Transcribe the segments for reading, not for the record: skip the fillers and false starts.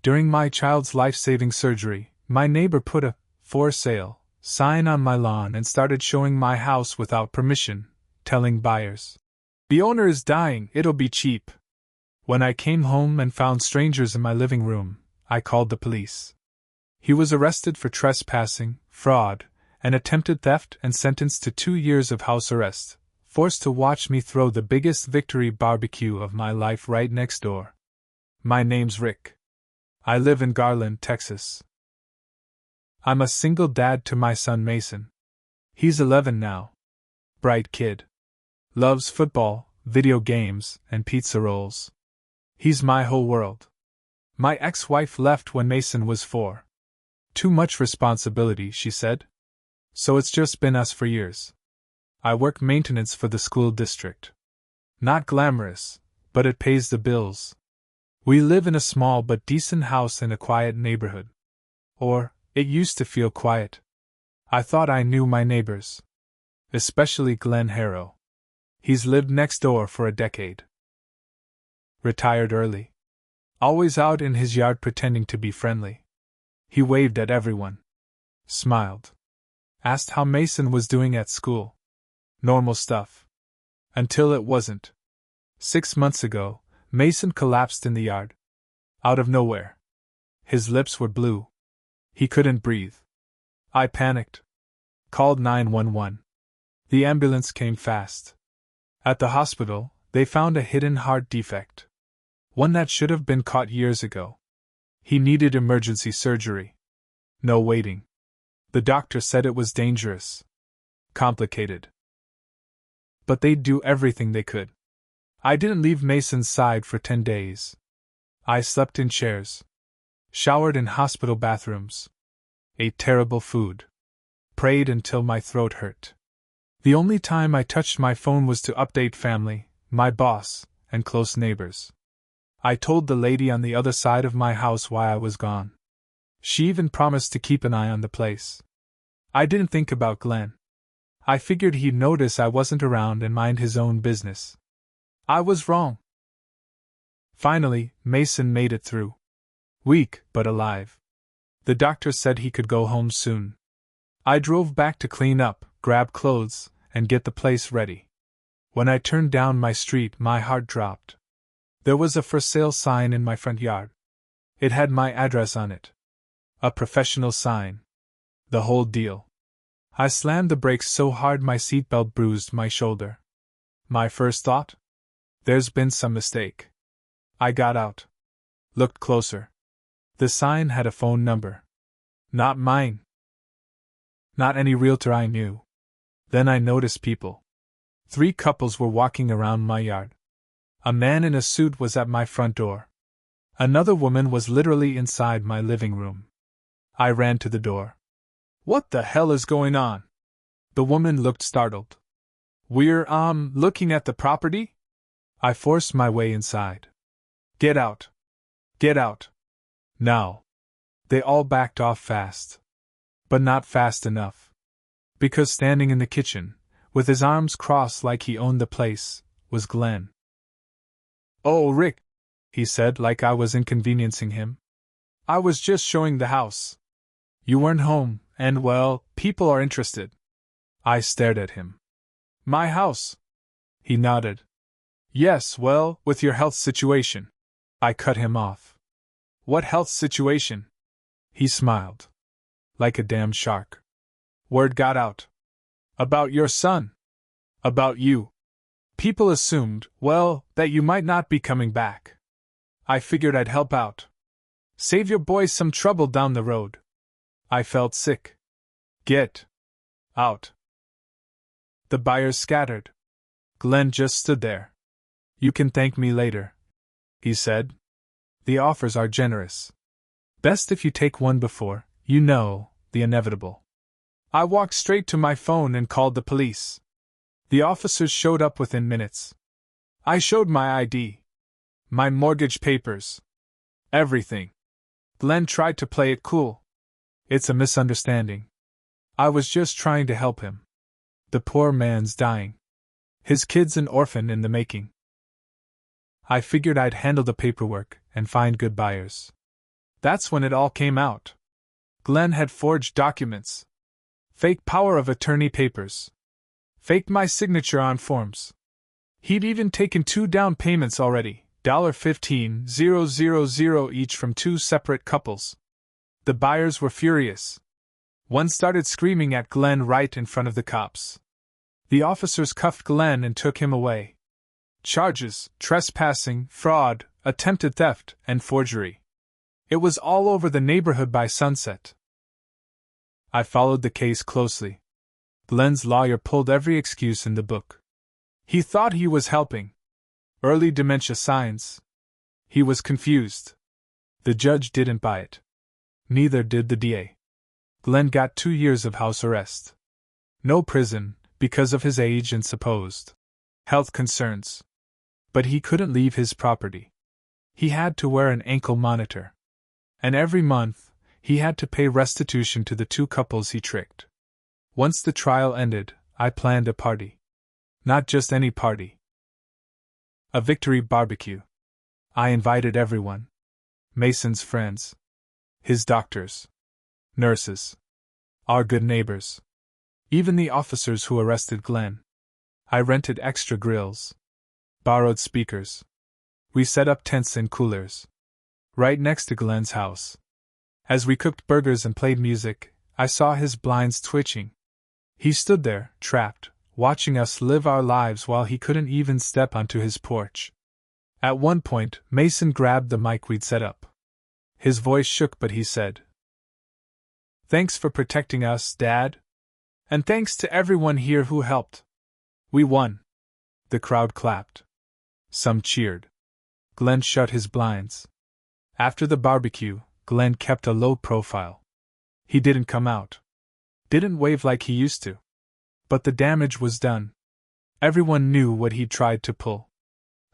During my child's life-saving surgery, my neighbor put a "for sale" sign on my lawn and started showing my house without permission, telling buyers, "The owner is dying, it'll be cheap." When I came home and found strangers in my living room, I called the police. He was arrested for trespassing, fraud, and attempted theft and sentenced to 2 years of house arrest, forced to watch me throw the biggest victory barbecue of my life right next door. My name's Rick. I live in Garland, Texas. I'm a single dad to my son Mason. He's 11 now. Bright kid. Loves football, video games, and pizza rolls. He's my whole world. My ex-wife left when Mason was 4. Too much responsibility, she said. So it's just been us for years. I work maintenance for the school district. Not glamorous, but it pays the bills. We live in a small but decent house in a quiet neighborhood. Or, it used to feel quiet. I thought I knew my neighbors. Especially Glenn Harrow. He's lived next door for a decade. Retired early. Always out in his yard pretending to be friendly. He waved at everyone. Smiled. Asked how Mason was doing at school. Normal stuff. Until it wasn't. 6 months ago, Mason collapsed in the yard. Out of nowhere. His lips were blue. He couldn't breathe. I panicked. Called 911. The ambulance came fast. At the hospital, they found a hidden heart defect. One that should have been caught years ago. He needed emergency surgery. No waiting. The doctor said it was dangerous. Complicated. But they'd do everything they could. I didn't leave Mason's side for 10 days. I slept in chairs. Showered in hospital bathrooms. Ate terrible food. Prayed until my throat hurt. The only time I touched my phone was to update family, my boss, and close neighbors. I told the lady on the other side of my house why I was gone. She even promised to keep an eye on the place. I didn't think about Glenn. I figured he'd notice I wasn't around and mind his own business. I was wrong. Finally, Mason made it through. Weak, but alive. The doctor said he could go home soon. I drove back to clean up, grab clothes, and get the place ready. When I turned down my street, my heart dropped. There was a for sale sign in my front yard. It had my address on it. A professional sign. The whole deal. I slammed the brakes so hard my seatbelt bruised my shoulder. My first thought? There's been some mistake. I got out. Looked closer. The sign had a phone number. Not mine. Not any realtor I knew. Then I noticed people. 3 couples were walking around my yard. A man in a suit was at my front door. Another woman was literally inside my living room. I ran to the door. What the hell is going on? The woman looked startled. We're, looking at the property? I forced my way inside. Get out. Get out. Now. They all backed off fast. But not fast enough. Because standing in the kitchen, with his arms crossed like he owned the place, was Glenn. Oh, Rick, he said like I was inconveniencing him. I was just showing the house. You weren't home, and well, people are interested. I stared at him. My house. He nodded. Yes, well, with your health situation. I cut him off. What health situation? He smiled. Like a damned shark. Word got out. About your son. About you. People assumed, well, that you might not be coming back. I figured I'd help out. Save your boys some trouble down the road. I felt sick. Get out. The buyers scattered. Glenn just stood there. You can thank me later, he said. The offers are generous. Best if you take one before, you know, the inevitable. I walked straight to my phone and called the police. The officers showed up within minutes. I showed my ID. My mortgage papers. Everything. Glenn tried to play it cool. It's a misunderstanding. I was just trying to help him. The poor man's dying. His kid's an orphan in the making. I figured I'd handle the paperwork and find good buyers. That's when it all came out. Glenn had forged documents. Fake power of attorney papers. Faked my signature on forms. He'd even taken 2 down payments already, $15,000 each from 2 separate couples. The buyers were furious. One started screaming at Glenn right in front of the cops. The officers cuffed Glenn and took him away. Charges: trespassing, fraud, attempted theft, and forgery. It was all over the neighborhood by sunset. I followed the case closely. Glenn's lawyer pulled every excuse in the book. He thought he was helping. Early dementia signs. He was confused. The judge didn't buy it. Neither did the DA. Glenn got 2 years of house arrest. No prison, because of his age and supposed health concerns. But he couldn't leave his property. He had to wear an ankle monitor. And every month, he had to pay restitution to the 2 couples he tricked. Once the trial ended, I planned a party. Not just any party. A victory barbecue. I invited everyone. Mason's friends. His doctors. Nurses. Our good neighbors. Even the officers who arrested Glenn. I rented extra grills. Borrowed speakers. We set up tents and coolers. Right next to Glenn's house. As we cooked burgers and played music, I saw his blinds twitching. He stood there, trapped, watching us live our lives while he couldn't even step onto his porch. At one point, Mason grabbed the mic we'd set up. His voice shook, but he said, "Thanks for protecting us, Dad. And thanks to everyone here who helped. We won." The crowd clapped. Some cheered. Glenn shut his blinds. After the barbecue, Glenn kept a low profile. He didn't come out. Didn't wave like he used to. But the damage was done. Everyone knew what he'd tried to pull.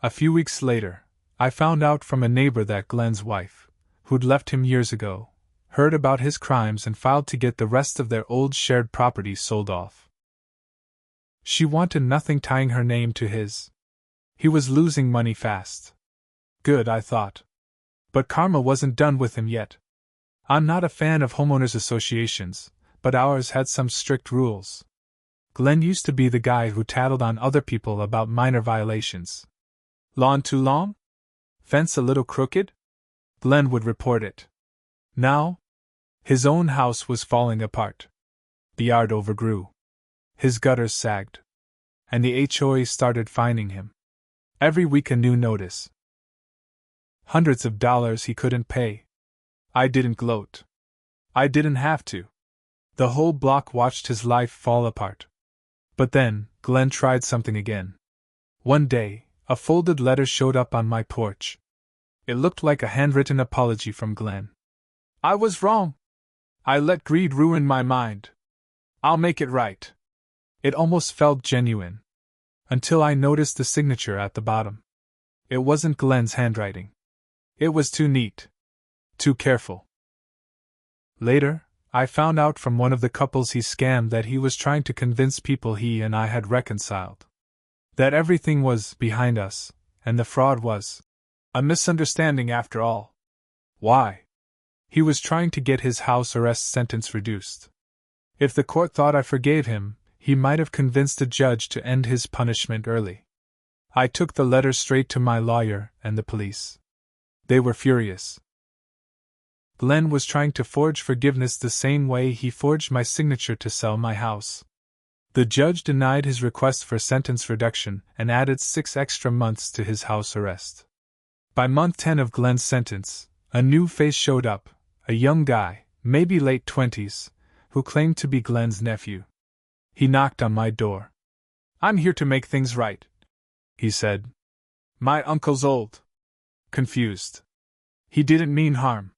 A few weeks later, I found out from a neighbor that Glenn's wife, who'd left him years ago, heard about his crimes and filed to get the rest of their old shared property sold off. She wanted nothing tying her name to his. He was losing money fast. Good, I thought. But karma wasn't done with him yet. I'm not a fan of homeowners associations, but ours had some strict rules. Glenn used to be the guy who tattled on other people about minor violations. Lawn too long? Fence a little crooked? Glenn would report it. Now? His own house was falling apart. The yard overgrew. His gutters sagged. And the HOA started fining him. Every week a new notice. Hundreds of dollars he couldn't pay. I didn't gloat. I didn't have to. The whole block watched his life fall apart. But then, Glenn tried something again. One day, a folded letter showed up on my porch. It looked like a handwritten apology from Glenn. I was wrong. I let greed ruin my mind. I'll make it right. It almost felt genuine. Until I noticed the signature at the bottom. It wasn't Glenn's handwriting. It was too neat. Too careful. Later, I found out from one of the couples he scammed that he was trying to convince people he and I had reconciled. That everything was behind us, and the fraud was a misunderstanding after all. Why? He was trying to get his house arrest sentence reduced. If the court thought I forgave him, he might have convinced a judge to end his punishment early. I took the letter straight to my lawyer and the police. They were furious. Glenn was trying to forge forgiveness the same way he forged my signature to sell my house. The judge denied his request for sentence reduction and added 6 extra months to his house arrest. By month 10 of Glenn's sentence, a new face showed up, a young guy, maybe late 20s, who claimed to be Glenn's nephew. He knocked on my door. "I'm here to make things right," he said. "My uncle's old." Confused. He didn't mean harm.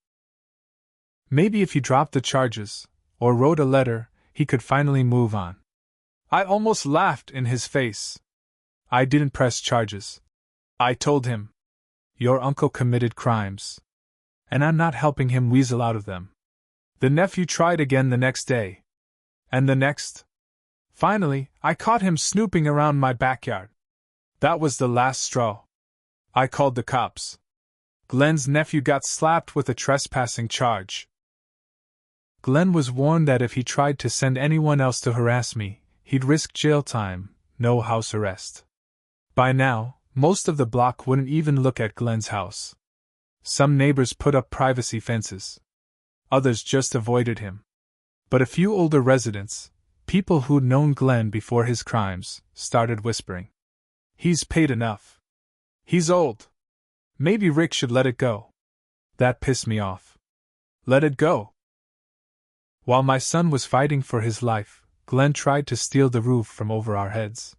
Maybe if he dropped the charges, or wrote a letter, he could finally move on. I almost laughed in his face. I didn't press charges. I told him, "Your uncle committed crimes. And I'm not helping him weasel out of them." The nephew tried again the next day. And the next. Finally, I caught him snooping around my backyard. That was the last straw. I called the cops. Glenn's nephew got slapped with a trespassing charge. Glenn was warned that if he tried to send anyone else to harass me, he'd risk jail time, no house arrest. By now, most of the block wouldn't even look at Glenn's house. Some neighbors put up privacy fences. Others just avoided him. But a few older residents, people who'd known Glenn before his crimes, started whispering. He's paid enough. He's old. Maybe Rick should let it go. That pissed me off. Let it go. While my son was fighting for his life, Glenn tried to steal the roof from over our heads.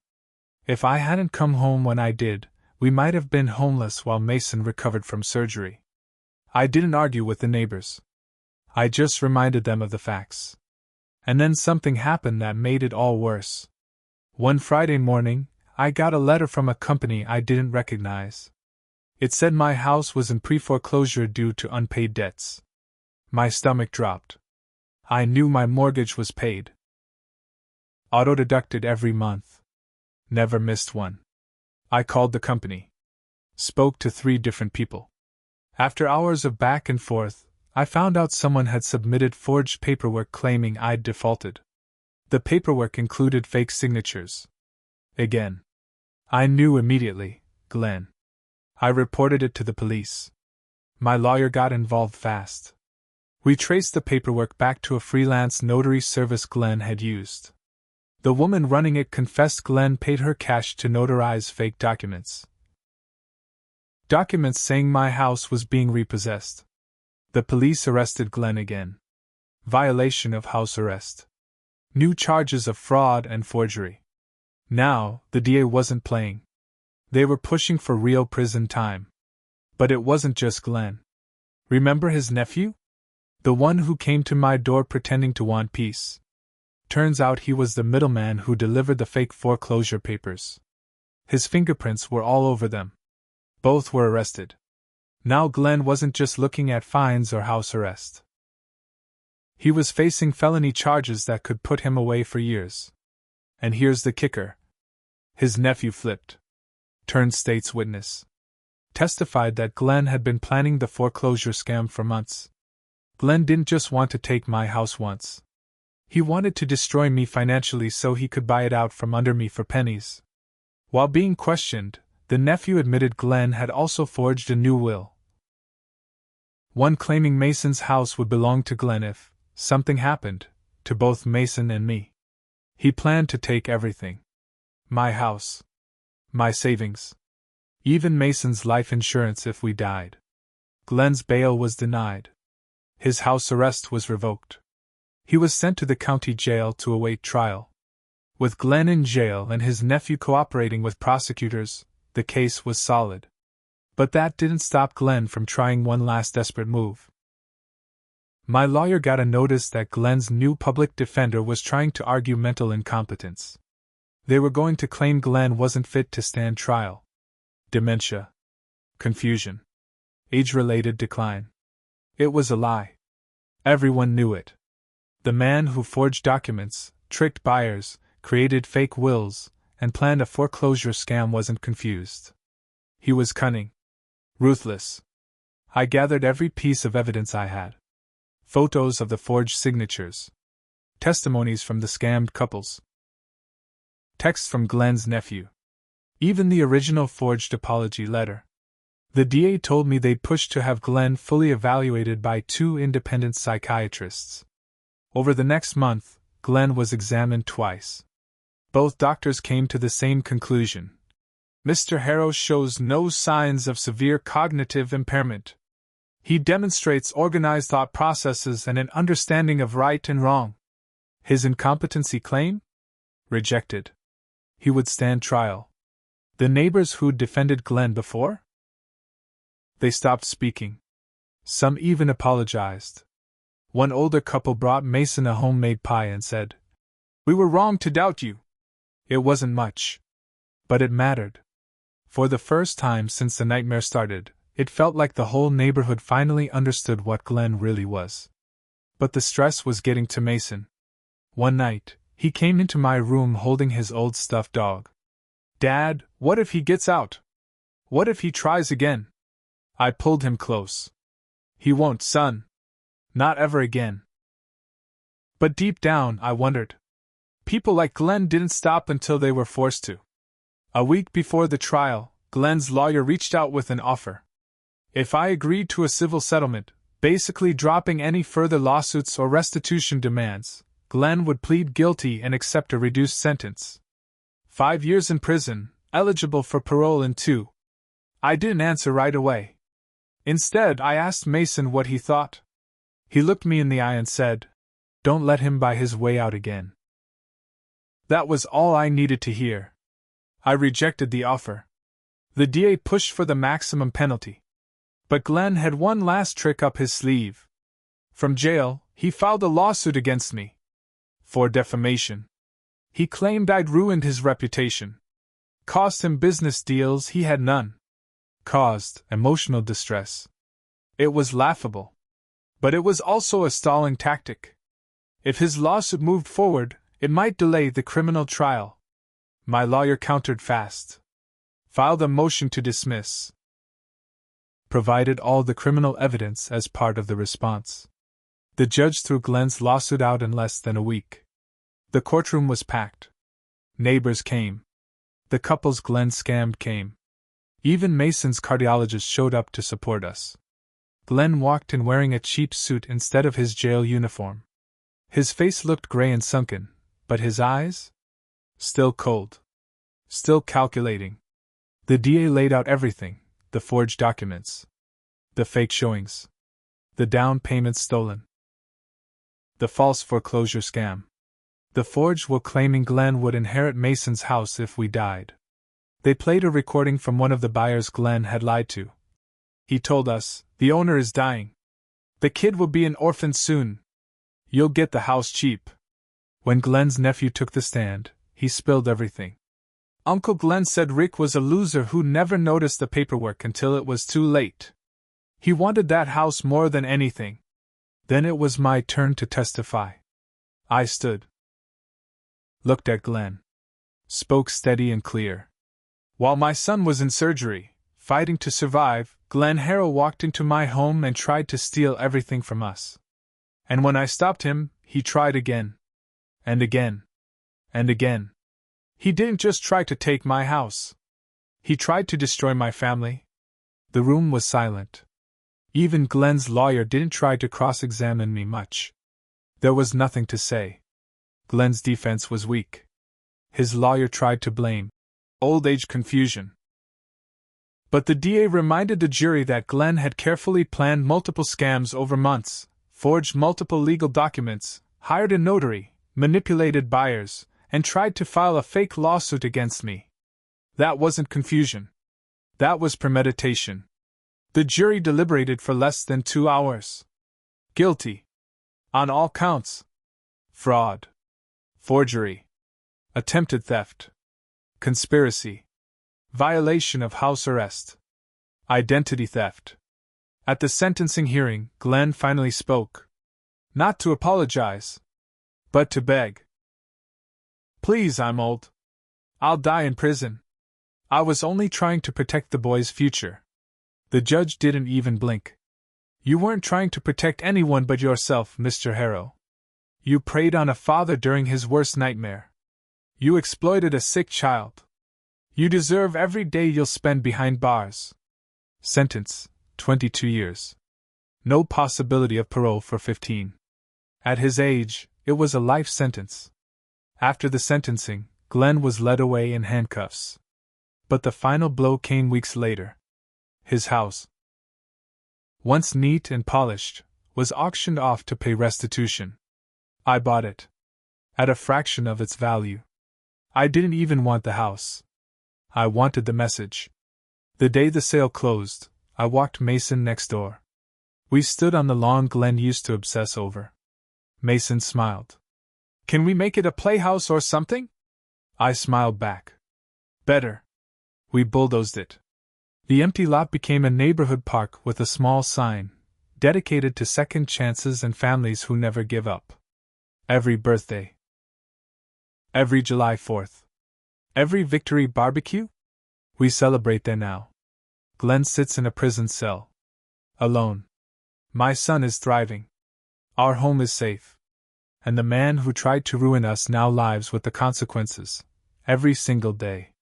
If I hadn't come home when I did, we might have been homeless while Mason recovered from surgery. I didn't argue with the neighbors. I just reminded them of the facts. And then something happened that made it all worse. One Friday morning, I got a letter from a company I didn't recognize. It said my house was in pre-foreclosure due to unpaid debts. My stomach dropped. I knew my mortgage was paid. Auto-deducted every month. Never missed one. I called the company. Spoke to 3 different people. After hours of back and forth, I found out someone had submitted forged paperwork claiming I'd defaulted. The paperwork included fake signatures. Again. I knew immediately, Glenn. I reported it to the police. My lawyer got involved fast. We traced the paperwork back to a freelance notary service Glenn had used. The woman running it confessed Glenn paid her cash to notarize fake documents. Documents saying my house was being repossessed. The police arrested Glenn again. Violation of house arrest. New charges of fraud and forgery. Now, the DA wasn't playing. They were pushing for real prison time. But it wasn't just Glenn. Remember his nephew? The one who came to my door pretending to want peace. Turns out he was the middleman who delivered the fake foreclosure papers. His fingerprints were all over them. Both were arrested. Now Glenn wasn't just looking at fines or house arrest. He was facing felony charges that could put him away for years. And here's the kicker. His nephew flipped. Turned state's witness. Testified that Glenn had been planning the foreclosure scam for months. Glenn didn't just want to take my house once. He wanted to destroy me financially so he could buy it out from under me for pennies. While being questioned, the nephew admitted Glenn had also forged a new will. One claiming Mason's house would belong to Glenn if something happened to both Mason and me. He planned to take everything. My house. My savings. Even Mason's life insurance if we died. Glenn's bail was denied. His house arrest was revoked. He was sent to the county jail to await trial. With Glenn in jail and his nephew cooperating with prosecutors, the case was solid. But that didn't stop Glenn from trying one last desperate move. My lawyer got a notice that Glenn's new public defender was trying to argue mental incompetence. They were going to claim Glenn wasn't fit to stand trial. Dementia. Confusion. Age-related decline. It was a lie. Everyone knew it. The man who forged documents, tricked buyers, created fake wills, and planned a foreclosure scam wasn't confused. He was cunning. Ruthless. I gathered every piece of evidence I had. Photos of the forged signatures. Testimonies from the scammed couples. Texts from Glenn's nephew. Even the original forged apology letter. The DA told me they'd pushed to have Glenn fully evaluated by 2 independent psychiatrists. Over the next month, Glenn was examined twice. Both doctors came to the same conclusion. Mr. Harrow shows no signs of severe cognitive impairment. He demonstrates organized thought processes and an understanding of right and wrong. His incompetency claim? Rejected. He would stand trial. The neighbors who'd defended Glenn before? They stopped speaking. Some even apologized. One older couple brought Mason a homemade pie and said, "We were wrong to doubt you." It wasn't much. But it mattered. For the first time since the nightmare started, it felt like the whole neighborhood finally understood what Glenn really was. But the stress was getting to Mason. One night, he came into my room holding his old stuffed dog. "Dad, what if he gets out? What if he tries again?" I pulled him close. He won't, son. Not ever again. But deep down, I wondered. People like Glenn didn't stop until they were forced to. A week before the trial, Glenn's lawyer reached out with an offer. If I agreed to a civil settlement, basically dropping any further lawsuits or restitution demands, Glenn would plead guilty and accept a reduced sentence. 5 years in prison, eligible for parole in 2. I didn't answer right away. Instead, I asked Mason what he thought. He looked me in the eye and said, "Don't let him buy his way out again." That was all I needed to hear. I rejected the offer. The DA pushed for the maximum penalty. But Glenn had one last trick up his sleeve. From jail, he filed a lawsuit against me. For defamation. He claimed I'd ruined his reputation. Cost him business deals he had none. Caused emotional distress. It was laughable. But it was also a stalling tactic. If his lawsuit moved forward, it might delay the criminal trial. My lawyer countered fast. Filed a motion to dismiss. Provided all the criminal evidence as part of the response. The judge threw Glenn's lawsuit out in less than a week. The courtroom was packed. Neighbors came. The couples Glenn scammed came. Even Mason's cardiologist showed up to support us. Glenn walked in wearing a cheap suit instead of his jail uniform. His face looked gray and sunken, but his eyes? Still cold. Still calculating. The DA laid out everything, the forged documents. The fake showings. The down payments stolen. The false foreclosure scam. The forged will claiming Glenn would inherit Mason's house if we died. They played a recording from one of the buyers Glenn had lied to. He told us, "The owner is dying. The kid will be an orphan soon. You'll get the house cheap." When Glenn's nephew took the stand, he spilled everything. Uncle Glenn said Rick was a loser who never noticed the paperwork until it was too late. He wanted that house more than anything. Then it was my turn to testify. I stood. Looked at Glenn. Spoke steady and clear. While my son was in surgery, fighting to survive, Glenn Harrow walked into my home and tried to steal everything from us. And when I stopped him, he tried again. And again. And again. He didn't just try to take my house. He tried to destroy my family. The room was silent. Even Glenn's lawyer didn't try to cross-examine me much. There was nothing to say. Glenn's defense was weak. His lawyer tried to blame old age confusion. But the DA reminded the jury that Glenn had carefully planned multiple scams over months, forged multiple legal documents, hired a notary, manipulated buyers, and tried to file a fake lawsuit against me. That wasn't confusion. That was premeditation. The jury deliberated for less than 2 hours. Guilty. On all counts. Fraud. Forgery. Attempted theft. Conspiracy. Violation of house arrest. Identity theft. At the sentencing hearing, Glenn finally spoke. Not to apologize, but to beg. "Please, I'm old. I'll die in prison. I was only trying to protect the boy's future." The judge didn't even blink. "You weren't trying to protect anyone but yourself, Mr. Harrow. You preyed on a father during his worst nightmare. You exploited a sick child. You deserve every day you'll spend behind bars." Sentence, 22 years. No possibility of parole for 15. At his age, it was a life sentence. After the sentencing, Glenn was led away in handcuffs. But the final blow came weeks later. His house, once neat and polished, was auctioned off to pay restitution. I bought it. At a fraction of its value. I didn't even want the house. I wanted the message. The day the sale closed, I walked Mason next door. We stood on the lawn Glenn used to obsess over. Mason smiled. "Can we make it a playhouse or something?" I smiled back. "Better." We bulldozed it. The empty lot became a neighborhood park with a small sign, dedicated to second chances and families who never give up. Every birthday. Every July 4th. Every victory barbecue? We celebrate there now. Glenn sits in a prison cell, Alone. My son is thriving. Our home is safe. And the man who tried to ruin us now lives with the consequences, every single day.